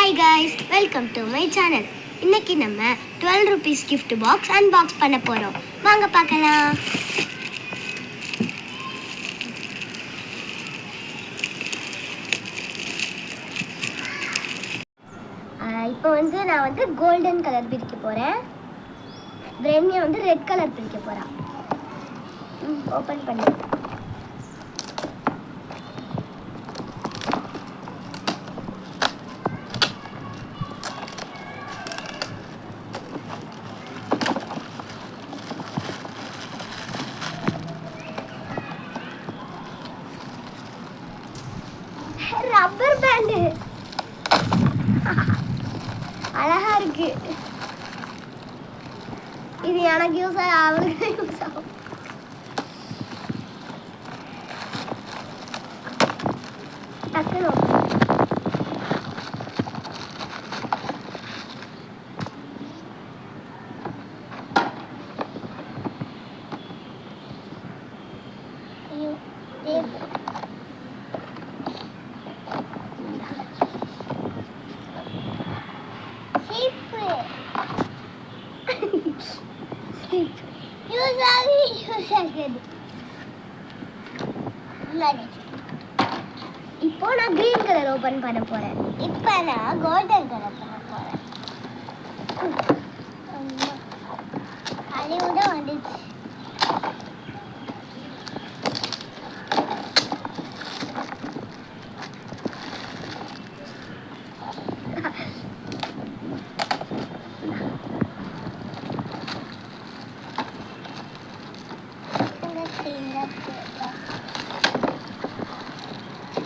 Hi guys, welcome to my channel. இன்னைக்கு நம்ம 12 rupees gift box unbox பண்ண போறோம். வாங்க பார்க்கலாம். இப்போ நான் கோல்டன் கலர் பிரிக்க போறேன். பிரேமியா ரெட் கலர் பிரிக்க போறா. ஓபன் பண்ணு. ரப்பர் பேண்ட் அழகா இருக்கு. இது எனக்கு யூஸ் ஆகும், அவளுக்கு யூஸ் ஆகும். டக்குனு இப்போ நான் கிரீன் கலர் ஓபன் பண்ண போறேன். இப்போ நான் கோல்டன் கலர் பண்ண போறேன். அழிவுட வந்துச்சு.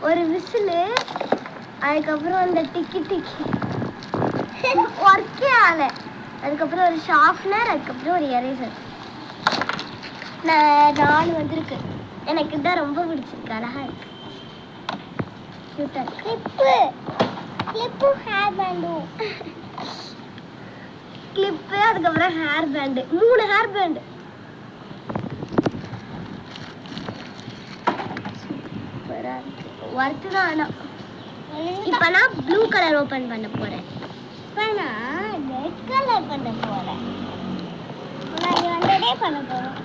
ஒரு விசிலு, அதுக்கப்புறம் அந்த டிக்கி ஒர்க்கே ஆகலை. அதுக்கப்புறம் ஒரு ஷார்ப்னர், அதுக்கப்புறம் ஒரு எரேசர். நாலு வந்திருக்கு. எனக்கு இதுதான் ரொம்ப பிடிச்சிருக்கு, அழகா இருக்கு. கிளிப்பு, அதுக்கப்புறம் hair band, 3 hair band. Worth தான். ஆனால் இப்போ நான் ப்ளூ கலர் ஓப்பன் பண்ண போகிறேன். இப்போ நான் ரெட் கலர் பண்ண போகிறேன். நான் வந்ததே பண்ண போகிறேன்.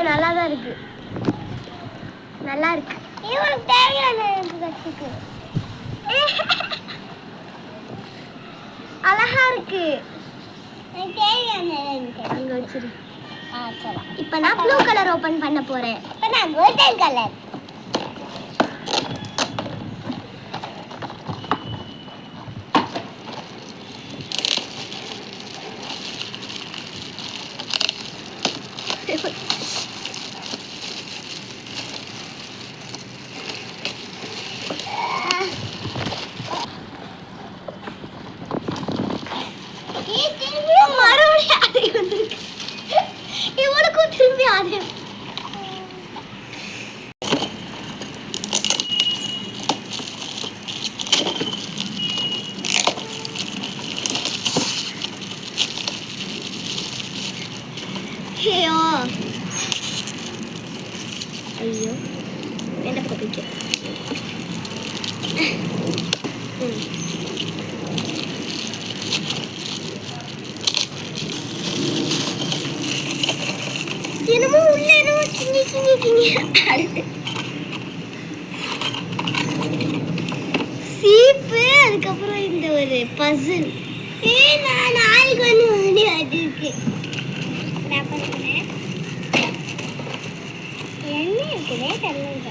நல்லாதான் இருக்கு, நல்லா இருக்கு. இவனுக்கு தேவையான கற்றுக்கு அழகா இருக்கு. அங்க வச்சிரு. இப்ப நான் ப்ளூ கலர் ஓபன் பண்ண போறேன். இப்ப நான் கோல்டன் கலர். இவனுக்கும் திரும்பி ஆடு. ஐயோ என்ன பப்பிக்க. என்னமோ உள்ள என்னமோ சின்னி சீப்பு, அதுக்கப்புறம் இந்த ஒரு பசில். நான் நாளைக்கு வந்து அது இருக்கு. என்ன இருக்குதே தெரியல.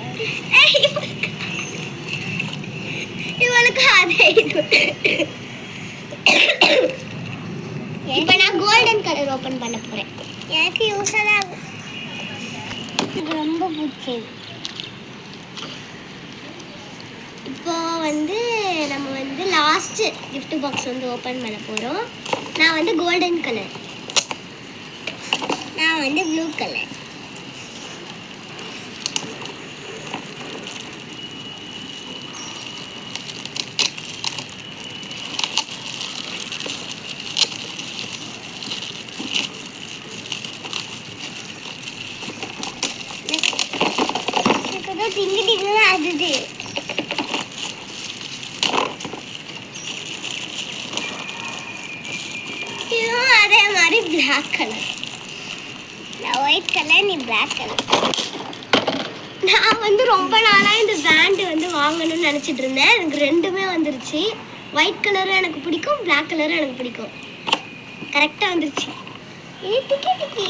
இவளுக்கு அதே இது. இப்ப நான் கோல்டன் கலர் ஓபன் பண்ண போறேன். எனக்கு யூஸ் ஆகும், இது ரொம்ப பிடிச்சது. இப்போ நம்ம லாஸ்ட் gift பாக்ஸ் ஓபன் பண்ண போறோம். நான் கோல்டன் கலர். வந்து ப்ளூ கலர். டிங்கு டிங்கு ஆடுது. இதுவும் அதே மாதிரி பிளாக் கலர். ஒயிட் கலர், நீ பிளாக் கலர். நான் வந்து ரொம்ப நாளாக இந்த பேண்டு வந்து வாங்கணும்னு நினச்சிட்டு இருந்தேன். எனக்கு ரெண்டுமே வந்துருச்சு. ஒயிட் கலரும் எனக்கு பிடிக்கும், பிளாக் கலரும் எனக்கு பிடிக்கும். கரெக்டாக வந்துருச்சு. இது டிக்கி டிக்கி.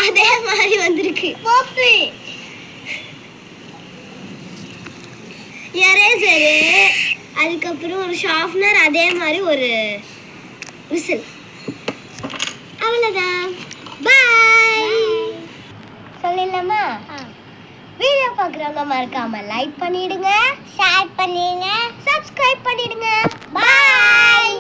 அதே மாதிரி வந்திருக்கு. போப்பு எரேசரு, அதுக்கப்புறம் ஒரு ஷார்ப்னர், அதே மாதிரி ஒரு விசில். அவ்வளோதான். பாய் சொல்லிடலாமா? வீடியோ பார்க்குறவங்க மறக்காம லைக் பண்ணிடுங்க, ஷேர் பண்ணிடுங்க, சப்ஸ்கிரைப் பண்ணிடுங்க. பாய்.